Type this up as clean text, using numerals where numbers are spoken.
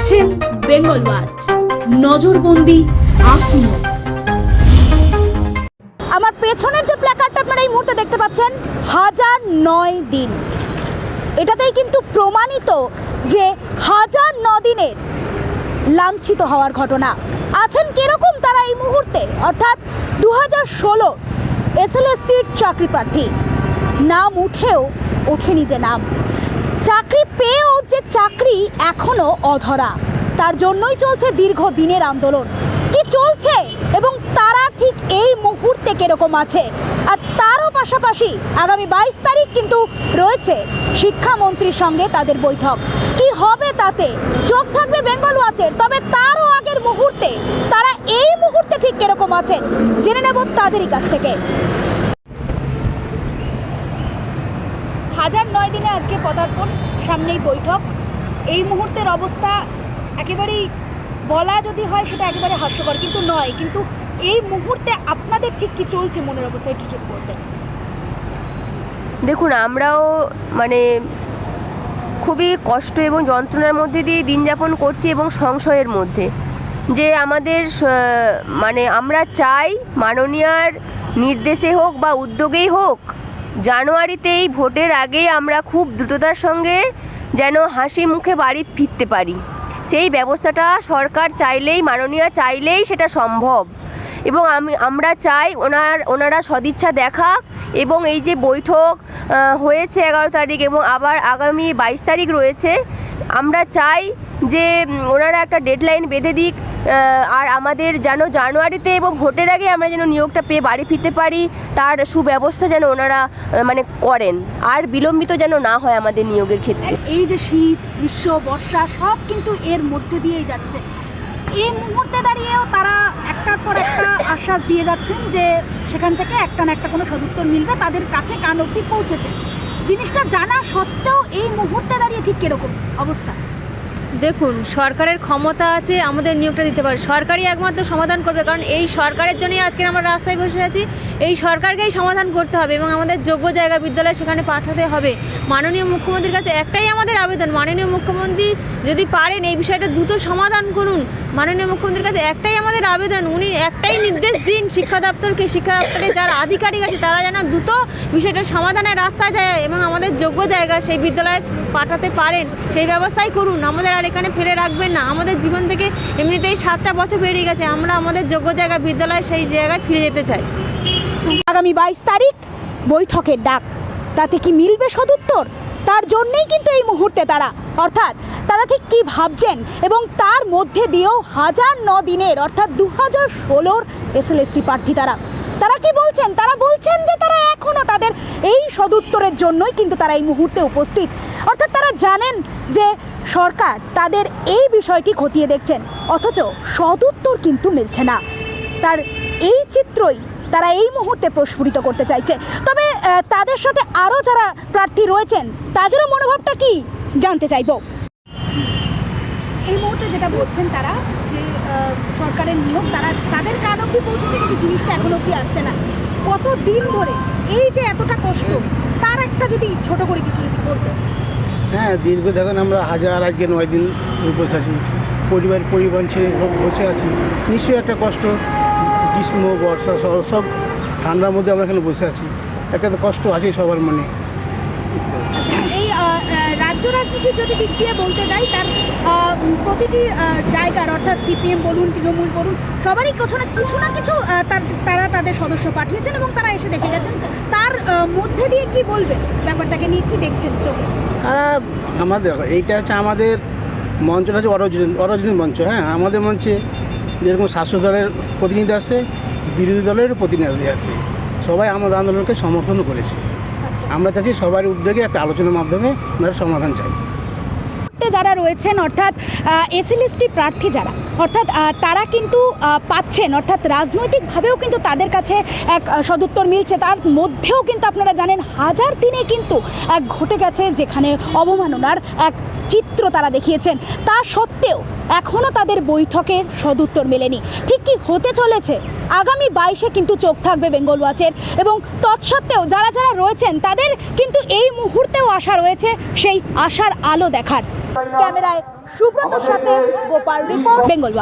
দেখছেন বেঙ্গল ওয়াচ, নজরবন্দি আপনিও। আমার পেছনের যে প্ল্যাকার্ডটা আপনারা এই মুহূর্তে দেখতে পাচ্ছেন, 1009 দিন, এটাতেই কিন্তু প্রমাণিত যে 1009 দিনের লাঞ্ছিত হওয়ার ঘটনা। আছেন কিরকম তারা এই মুহূর্তে, অর্থাৎ 2016 এসএলএসটির চাকরি প্রার্থী, নাম উঠেও ওঠেনি যে নাম, চাকরি পেয়েও যে চাকরি এখনো অধরা, তার জন্যই চলছে দীর্ঘদিনের আন্দোলন। কি চলছে এবং তারা ঠিক এই মুহূর্তে কিরকম আছে, আর তারও পাশাপাশি আগামী 22 তারিখ কিন্তু রয়েছে শিক্ষামন্ত্রীর সঙ্গে তাদের বৈঠক। কি হবে তাতে চোখ থাকবে বেঙ্গল ওয়াচের। তবে তারও আগের মুহূর্তে তারা এই মুহূর্তে ঠিক কিরকম আছেন জেনে নেব তাদেরই কাছ থেকে। 1009 দিনে আজকে পদার্পণ, সামনেই বৈঠক। এই মুহূর্তের অবস্থা একেবারেই বলা যদি হয় সেটা একেবারে হাস্যকর, কিন্তু নয়। কিন্তু এই মুহূর্তে আপনাদের ঠিক কি চলছে মনের অবস্থা, একটু ঠিক বলতেন। দেখুন, আমরাও খুবই কষ্ট এবং যন্ত্রণার মধ্যে দিয়ে দিন যাপন করছি এবং সংশয়ের মধ্যে, যে আমাদের আমরা চাই মাননীয়ার নির্দেশে হোক বা উদ্যোগেই হোক, জানুয়ারিতেই ভোটের আগেই আমরা খুব দ্রুততার সঙ্গে যেন হাসি মুখে বাড়ি ফিরতে পারি। সেই ব্যবস্থাটা সরকার চাইলেই, মাননীয়া চাইলেই সেটা সম্ভব। এবং আমরা চাই ওনারা সদিচ্ছা দেখাক, এবং এই যে বৈঠক হয়েছে 11 তারিখ এবং আবার আগামী 22 তারিখ রয়েছে, আমরা চাই যে ওনারা একটা ডেডলাইন বেঁধে দিক, আর আমাদের যেন জানুয়ারিতে এবং ভোটের আগে আমরা যেন নিয়োগটা পেয়ে বাড়ি ফিরতে পারি, তার সুব্যবস্থা যেন ওনারা করেন, আর বিলম্বিত যেন না হয় আমাদের নিয়োগের ক্ষেত্রে। এই যে শীত, গ্রীষ্ম, বর্ষা সব কিন্তু এর মধ্যে দিয়েই যাচ্ছে। এই মুহূর্তে দাঁড়িয়েও তারা একটার পর একটা আশ্বাস দিয়ে যাচ্ছেন যে সেখান থেকে একটা না একটা কোনো সদুত্তর মিলবে, তাদের কাছে কান অবধি পৌঁছেছে। জিনিসটা জানা সত্ত্বেও এই মুহূর্তে দাঁড়িয়ে ঠিক কিরকম অবস্থা? দেখুন, সরকারের ক্ষমতা আছে আমাদের নিয়োগটা দিতে পারে, সরকারই একমাত্র সমাধান করবে। কারণ এই সরকারের জন্যই আজকে আমরা রাস্তায় বসে আছি। এই সরকারকেই সমাধান করতে হবে এবং আমাদের যোগ্য জায়গা বিদ্যালয় সেখানে পাঠাতে হবে। মাননীয় মুখ্যমন্ত্রীর কাছে একটাই আমাদের আবেদন, মাননীয় মুখ্যমন্ত্রী যদি পারেন এই বিষয়টা দ্রুত সমাধান করুন। মাননীয় মুখ্যমন্ত্রীর কাছে একটাই আমাদের আবেদন, উনি একটাই নির্দেশ দিন শিক্ষা দপ্তরকে, শিক্ষা দপ্তরে যারা আধিকারিক আছে তারা যেন দ্রুত বিষয়টার সমাধানের রাস্তায় যায় এবং আমাদের যোগ্য জায়গা সেই বিদ্যালয়ে পাঠাতে পারেন, সেই ব্যবস্থাই করুন। আমাদের আর এখানে ফেলে রাখবেন না। আমাদের জীবন থেকে এমনিতেই 7টা বছর বেরিয়ে গেছে, আমরা আমাদের যোগ্য জায়গা বিদ্যালয় সেই জায়গায় ফিরে যেতে চাই। আগামী 22 তারিখ বৈঠকের ডাক, তাতে কি মিলবে সদুত্তর? তার জন্যই কিন্তু এই মুহূর্তে তারা, অর্থাৎ তারা ঠিক কি ভাবছেন এবং তার মধ্যে দিয়েও 1009 দিনের, অর্থাৎ 2016 এসএলএসটি প্রার্থী তারা কি বলছেন? তারা বলছেন যে তারা এখনো তাদের এই সদুত্তরের জন্যই কিন্তু তারা এই মুহূর্তে উপস্থিত। অর্থাৎ তারা জানেন যে সরকার তাদের এই বিষয়টি খতিয়ে দেখছেন, অথচ সদুত্তর কিন্তু মিলছে না। তার এই চিত্রই তারা এই মুহূর্তে প্রস্ফুটিত করতে চাইছে। তবে তাদের সাথে আরও যারা প্রার্থী রয়েছেন তাদেরও মনোভাবটা কি জানতে চাইব। এই মুহূর্তে যেটা বলছেন তারা, যে সরকারের নিয়োগ তাদের কান অবধি পৌঁছেছে, কিন্তু জিনিসটা এখনো অবধি আসছে না। কত দিন ধরে এই যে এতটা কষ্ট, তার একটা যদি ছোট করে কিছু যদি করতে। হ্যাঁ, দীর্ঘ দেখুন আমরা আজকে 9 দিন বসে আছি, পরিবার ছেড়ে বসে আছি। নিশ্চয়ই একটা কষ্ট, গ্রীষ্ম, বর্ষা, সব ঠান্ডার মধ্যে আমরা এখানে বসে আছি, একটা তো কষ্ট আছে সবার মনে। আচ্ছা, এই রাজ্য রাজনীতি যদি দিক দিয়ে বলতে যাই, তার প্রতিটি জায়গার, অর্থাৎ সিপিএম বলুন, তৃণমূল বলুন, সবারই কিছু না কিছু তারা তাদের সদস্য পাঠিয়েছেন এবং তারা এসে দেখে গেছেন। তার মধ্যে দিয়ে কি বলবেন, ব্যাপারটাকে নিয়ে কি দেখছেন চোখে? আমাদের এইটা হচ্ছে আমাদের মঞ্চটা হচ্ছে অরাজনৈতিক মঞ্চ। হ্যাঁ, আমাদের মঞ্চে যেরকম শাসক দলের প্রতিনিধি আসে, বিরোধী দলের প্রতিনিধি আসে, সবাই আমাদের আন্দোলনকে সমর্থন করেছে। আমরা চাইছি সবার উদ্যোগে একটা আলোচনার মাধ্যমে আমরা সমাধান চাই। যারা রয়েছেন, অর্থাৎ এসএলএসটি প্রার্থী যারা, অর্থাৎ তারা কিন্তু পাচ্ছেন, অর্থাৎ রাজনৈতিকভাবেও কিন্তু তাদের কাছে এক সদুত্তর মিলছে। তার মধ্যেও কিন্তু আপনারা জানেন 1000 দিনে কিন্তু এক ঘটে গেছে যেখানে অবমাননার এক চিত্র তারা দেখিয়েছেন। তা সত্ত্বেও এখনও তাদের বৈঠকের সদুত্তর মেলেনি। ঠিক কি হতে চলেছে আগামী 22-এ কিন্তু চোখ থাকবে বেঙ্গল ওয়াচের, এবং তৎসত্ত্বেও যারা রয়েছেন তাদের কিন্তু এই মুহূর্তেও আশা রয়েছে সেই আশার আলো দেখার। ক্যামেরায় সুব্রতর সাথে গোপাল রিপোর্ট, বেঙ্গল ওয়াচ।